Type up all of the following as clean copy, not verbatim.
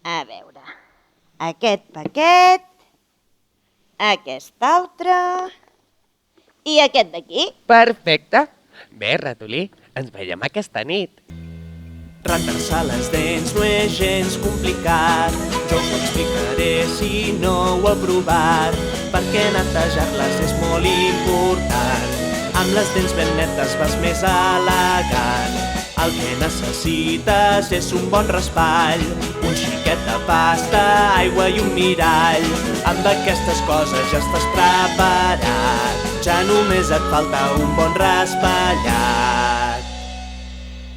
A veure, aquest paquet, aquest altre i aquest d'aquí. Perfecte. Bé, ratolí, ens veiem aquesta nit. Rentar-se les dents no és gens complicat. Jo us ho explicaré si no ho heu provat, perquè netejar-les és molt important. Amb les dents ben netes vas més elegant. El que necessites és un bon raspall, un xiquet de pasta, aigua i un mirall. Amb aquestes coses ja estàs preparat, ja només et falta un bon raspallat.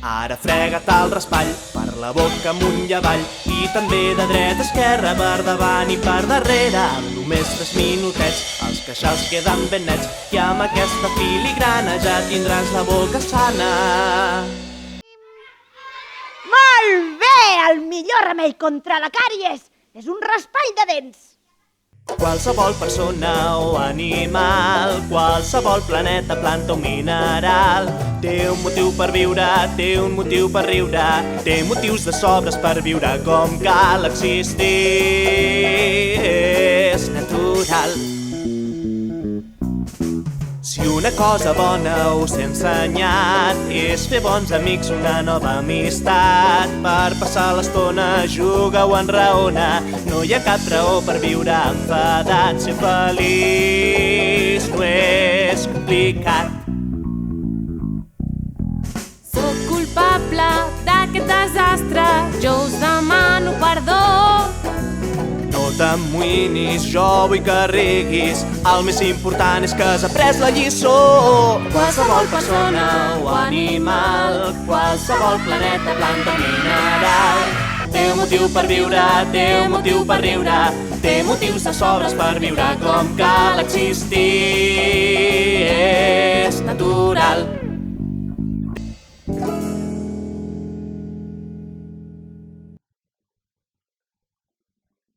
Ara frega't el raspall per la boca amunt i avall, i també de dreta a esquerra, per davant i per darrere. Amb només 3 minutets els queixals queden ben nets, i amb aquesta filigrana ja tindràs la boca sana. Molt bé! El millor remei contra la càries és un raspall de dents. Qualsevol persona o animal, qualsevol planeta, planta o mineral, té un motiu per viure, té un motiu per riure, té motius de sobres per viure com cal existir. És natural. Si una cosa bona us he ensenyat és fer bons amics, una nova amistat. Per passar l'estona, juga o enraona, no hi ha cap raó per viure enfadat. Ser feliç no és complicat. Sóc culpable d'aquest desastre, jo us demano perdó. No t'amoïnis, jo vull que riguis, el més important és que has après la lliçó. Qualsevol persona o animal, qualsevol planeta, planta, mineral, té un motiu per viure, té un motiu per riure, té motius de sobres per viure com cal existir. És natural.